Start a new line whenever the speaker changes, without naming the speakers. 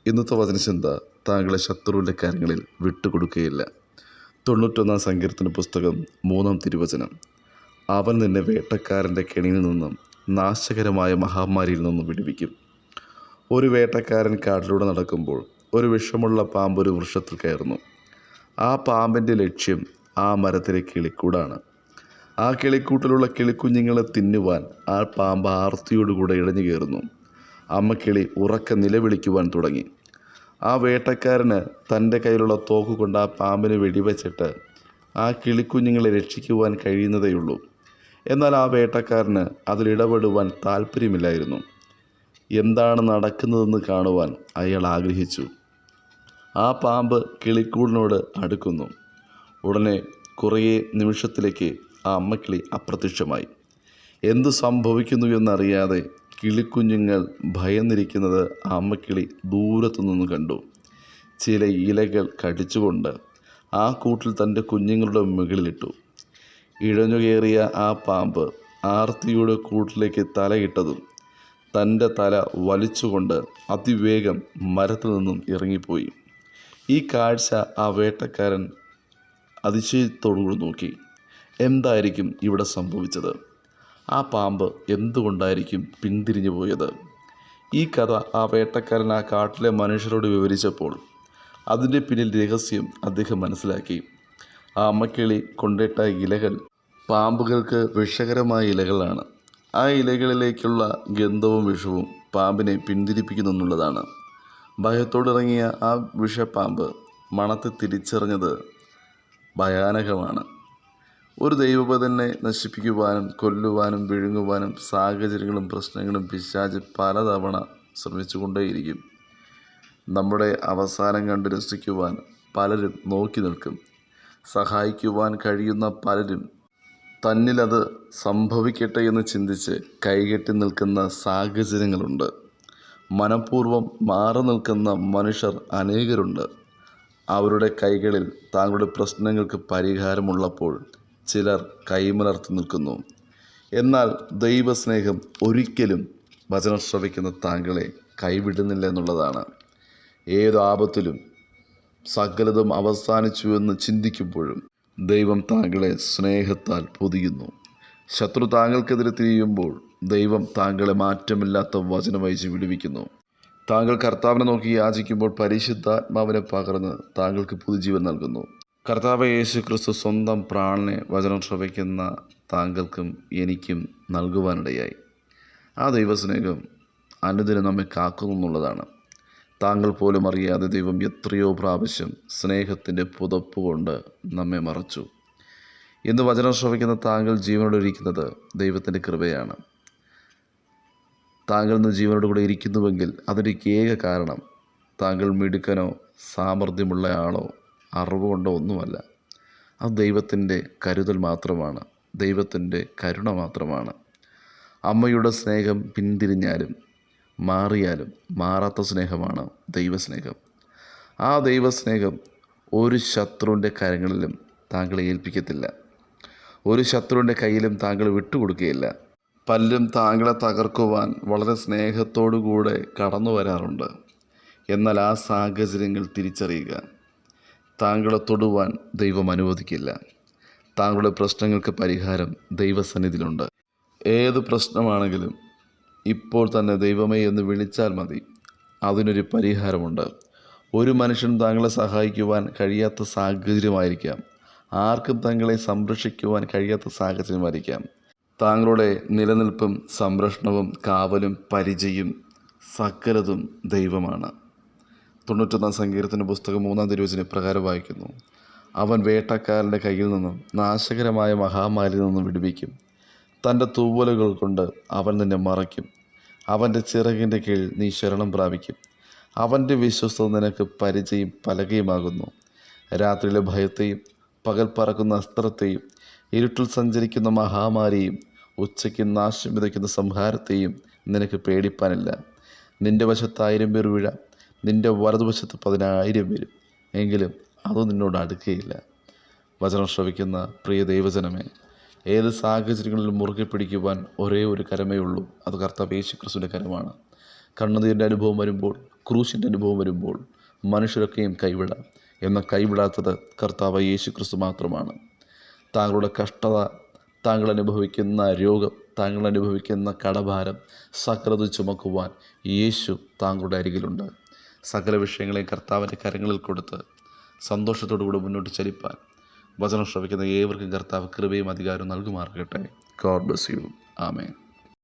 ഇന്നത്തെ വചനചിന്ത താങ്കളെ ശത്രുവിൻ്റെ കാര്യങ്ങളിൽ വിട്ടുകൊടുക്കുകയില്ല. 91 സങ്കീർത്തന പുസ്തകം 3 തിരുവചനം. അവൻ നിന്നെ വേട്ടക്കാരൻ്റെ കെണിയിൽ നിന്നും നാശകരമായ മഹാമാരിയിൽ നിന്നും വിടുവിക്കും. ഒരു വേട്ടക്കാരൻ കാട്ടിലൂടെ നടക്കുമ്പോൾ ഒരു വിഷമുള്ള പാമ്പ് ഒരു വൃക്ഷത്തിൽ കയറുന്നു. ആ പാമ്പിൻ്റെ ലക്ഷ്യം ആ മരത്തിലെ കിളിക്കൂടാണ്. ആ കിളിക്കൂട്ടിലുള്ള കിളിക്കുഞ്ഞുങ്ങളെ തിന്നുവാൻ ആ പാമ്പ് ആർത്തിയോടുകൂടെ ഇഴഞ്ഞു കയറുന്നു. അമ്മക്കിളി ഉറക്കെ നിലവിളിക്കുവാൻ തുടങ്ങി. ആ വേട്ടക്കാരന് തൻ്റെ കയ്യിലുള്ള തോക്ക് കൊണ്ട് ആ പാമ്പിനെ വെടിവെച്ചിട്ട് ആ കിളിക്കുഞ്ഞുങ്ങളെ രക്ഷിക്കുവാൻ കഴിയുന്നതേയുള്ളൂ. എന്നാൽ ആ വേട്ടക്കാരന് അതിലിടപെടുവാൻ താല്പര്യമില്ലായിരുന്നു. എന്താണ് നടക്കുന്നതെന്ന് കാണുവാൻ അയാൾ ആഗ്രഹിച്ചു. ആ പാമ്പ് കിളിക്കൂടിനോട് അടുക്കുന്നു. ഉടനെ കുറേ നിമിഷത്തിലേക്ക് ആ അമ്മക്കിളി അപ്രത്യക്ഷമായി. എന്തു സംഭവിക്കുന്നു എന്നറിയാതെ കിളിക്കുഞ്ഞുങ്ങൾ ഭയന്നിരിക്കുന്നത് ആ അമ്മക്കിളി ദൂരത്തു നിന്ന് കണ്ടു. ചില ഇലകൾ കടിച്ചുകൊണ്ട് ആ കൂട്ടിൽ തൻ്റെ കുഞ്ഞുങ്ങളുടെ മുകളിലിട്ടു. ഇഴഞ്ഞുകയറിയ ആ പാമ്പ് ആർത്തിയുടെ കൂട്ടിലേക്ക് തലയിട്ടതും തൻ്റെ തല വലിച്ചുകൊണ്ട് അതിവേഗം മരത്തിൽ നിന്നും ഇറങ്ങിപ്പോയി. ഈ കാഴ്ച ആ വേട്ടക്കാരൻ അതിശയത്തോടുകൂടി നോക്കി. എന്തായിരിക്കും ഇവിടെ സംഭവിച്ചത്? ആ പാമ്പ് എന്തുകൊണ്ടായിരിക്കും പിന്തിരിഞ്ഞു പോയത്? ഈ കഥ ആ വേട്ടക്കാരൻ ആ കാട്ടിലെ മനുഷ്യരോട് വിവരിച്ചപ്പോൾ അതിൻ്റെ പിന്നിൽ രഹസ്യം അദ്ദേഹം മനസ്സിലാക്കി. ആ അമ്മക്കിളി കൊണ്ടിട്ട ഇലകൾ പാമ്പുകൾക്ക് വിഷകരമായ ഇലകളാണ്. ആ ഇലകളിലേക്കുള്ള ഗന്ധവും വിഷവും പാമ്പിനെ പിന്തിരിപ്പിക്കുന്നു എന്നുള്ളതാണ്. ഭയത്തോടിറങ്ങിയ ആ വിഷപ്പാമ്പ് മണത്തെ തിരിച്ചറിഞ്ഞത് ഭയാനകമാണ്. ഒരു ദൈവഭക്തനെ നശിപ്പിക്കുവാനും കൊല്ലുവാനും വിഴുങ്ങുവാനും സാഹചര്യങ്ങളും പ്രശ്നങ്ങളും പിശാച് പലതവണ ശ്രമിച്ചുകൊണ്ടേയിരിക്കും. നമ്മുടെ അവസാനം കണ്ട് രസിക്കുവാൻ പലരും നോക്കി നിൽക്കും. സഹായിക്കുവാൻ കഴിയുന്ന പലരും തന്നിലത് സംഭവിക്കട്ടെ എന്ന് ചിന്തിച്ച് കൈകെട്ടി നിൽക്കുന്ന സാഹചര്യങ്ങളുണ്ട്. മനഃപൂർവ്വം മാറി നിൽക്കുന്ന മനുഷ്യർ അനേകരുണ്ട്. അവരുടെ കൈകളിൽ താങ്കളുടെ പ്രശ്നങ്ങൾക്ക് പരിഹാരമുള്ളപ്പോൾ ചിലർ കൈമലർത്തി നിൽക്കുന്നു. എന്നാൽ ദൈവസ്നേഹം ഒരിക്കലും വചനം ശ്രവിക്കുന്ന താങ്കളെ കൈവിടുന്നില്ല എന്നുള്ളതാണ്. ഏത് ആപത്തിലും സകലതും അവസാനിച്ചു എന്ന് ചിന്തിക്കുമ്പോഴും ദൈവം താങ്കളെ സ്നേഹത്താൽ പൊതിയുന്നു. ശത്രു താങ്കൾക്കെതിരെ തിരിയുമ്പോൾ ദൈവം താങ്കളെ മാറ്റമില്ലാത്ത വചനമയച്ച് വിടുവിക്കുന്നു. താങ്കൾ കർത്താവിനെ നോക്കി യാചിക്കുമ്പോൾ പരിശുദ്ധാത്മാവിനെ പകർന്ന് താങ്കൾക്ക് പുതുജീവൻ നൽകുന്നു. കർത്താവ് യേശു ക്രിസ്തു സ്വന്തം പ്രാണനെ വചനം ശ്രവിക്കുന്ന താങ്കൾക്കും എനിക്കും നൽകുവാനിടയായി. ആ ദൈവസ്നേഹം അനുദിനം നമ്മെ കാക്കുന്നു എന്നുള്ളതാണ്. താങ്കൾ പോലും അറിയാതെ ദൈവം എത്രയോ പ്രാവശ്യം സ്നേഹത്തിൻ്റെ പുതപ്പ് കൊണ്ട് നമ്മെ മറച്ചു. ഇന്ന് വചനം ശ്രവിക്കുന്ന താങ്കൾ ജീവനോടെ ഇരിക്കുന്നത് ദൈവത്തിൻ്റെ കൃപയാണ്. താങ്കൾ ഇന്ന് ജീവനോട് കൂടെ ഇരിക്കുന്നുവെങ്കിൽ അതിൻ്റെ ഏക കാരണം താങ്കൾ മിടുക്കനോ സാമർഥ്യമുള്ള ആളോ അറിവ് കൊണ്ടോ ഒന്നുമല്ല. അത് ദൈവത്തിൻ്റെ കരുതൽ മാത്രമാണ്, ദൈവത്തിൻ്റെ കരുണ മാത്രമാണ്. അമ്മയുടെ സ്നേഹം പിന്തിരിഞ്ഞാലും മാറിയാലും മാറാത്ത സ്നേഹമാണ് ദൈവസ്നേഹം. ആ ദൈവസ്നേഹം ഒരു ശത്രുവിൻ്റെ കരങ്ങളിലും താങ്കളെ ഏൽപ്പിക്കത്തില്ല. ഒരു ശത്രുവിൻ്റെ കയ്യിലും താങ്കൾ വിട്ടുകൊടുക്കുകയില്ല. പലരും താങ്കളെ തകർക്കുവാൻ വളരെ സ്നേഹത്തോടു കൂടെ കടന്നു വരാറുണ്ട്. എന്നാൽ ആ സാഹചര്യങ്ങൾ തിരിച്ചറിയുക. താങ്കളെ തൊടുവാൻ ദൈവം അനുവദിക്കില്ല. താങ്കളുടെ പ്രശ്നങ്ങൾക്ക് പരിഹാരം ദൈവസന്നിധിയിലുണ്ട്. ഏത് പ്രശ്നമാണെങ്കിലും ഇപ്പോൾ തന്നെ ദൈവമേ എന്ന് വിളിച്ചാൽ മതി, അതിനൊരു പരിഹാരമുണ്ട്. ഒരു മനുഷ്യൻ താങ്കളെ സഹായിക്കുവാൻ കഴിയാത്ത സാഹചര്യമായിരിക്കാം. ആർക്കും താങ്കളെ സംരക്ഷിക്കുവാൻ കഴിയാത്ത സാഹചര്യമായിരിക്കാം. താങ്കളുടെ നിലനിൽപ്പും സംരക്ഷണവും കാവലും പരിചയും സകലതും ദൈവമാണ്. 91 സങ്കീർത്തന പുസ്തകം 3 തിരുവചനം പ്രകാരം വായിക്കുന്നു. അവൻ വേട്ടക്കാരൻ്റെ കയ്യിൽ നിന്നും നാശകരമായ മഹാമാരിയിൽ നിന്നും വിടുവിക്കും. തൻ്റെ തൂവലുകൾ കൊണ്ട് അവൻ നിന്നെ മറയ്ക്കും. അവൻ്റെ ചിറകിൻ്റെ കീഴിൽ നീ ശരണം പ്രാപിക്കും. അവൻ്റെ വിശ്വസ്തത നിനക്ക് പരിചയും പലകയുമാകുന്നു. രാത്രിയിലെ ഭയത്തെയും പകൽ പറക്കുന്ന അസ്ത്രത്തെയും ഇരുട്ടിൽ സഞ്ചരിക്കുന്ന മഹാമാരിയും ഉച്ചയ്ക്ക് നാശം വിതയ്ക്കുന്ന സംഹാരത്തെയും നിനക്ക് പേടിപ്പാനില്ല. നിൻ്റെ വശത്ത് 1000 പേർ വീഴാം, നിൻ്റെ വലതുവശത്ത് 10,000 വരും, എങ്കിലും അത് നിന്നോട് അടുക്കുകയില്ല. വചനം ശ്രവിക്കുന്ന പ്രിയ ദൈവജനമേ, ഏത് സാഹചര്യങ്ങളിലും മുറുകെ പിടിക്കുവാൻ ഒരേ ഒരു കരമേ ഉള്ളൂ. അത് കർത്താവ് യേശു ക്രിസ്തുവിൻ്റെ കരമാണ്. കണ്ണുനീരിൻ്റെ അനുഭവം വരുമ്പോൾ, ക്രൂശിൻ്റെ അനുഭവം വരുമ്പോൾ മനുഷ്യരൊക്കെയും കൈവിടാം. എന്നാൽ കൈവിടാത്തത് കർത്താവ് യേശു ക്രിസ്തു മാത്രമാണ്. താങ്കളുടെ കഷ്ടത, താങ്കൾ അനുഭവിക്കുന്ന രോഗം, താങ്കൾ അനുഭവിക്കുന്ന കടഭാരം സകലത് ചുമക്കുവാൻ യേശു താങ്കളുടെ അരികിലുണ്ട്. സകല വിഷയങ്ങളെയും കർത്താവിൻ്റെ കരങ്ങളിൽ കൊടുത്ത് സന്തോഷത്തോടുകൂടി മുന്നോട്ട് ചലിപ്പാൻ വചനം ശ്രവിക്കുന്ന ഏവർക്കും കർത്താവ് കൃപയും അധികാരവും നൽകുമാറാകട്ടെ. God bless you. ആമേൻ.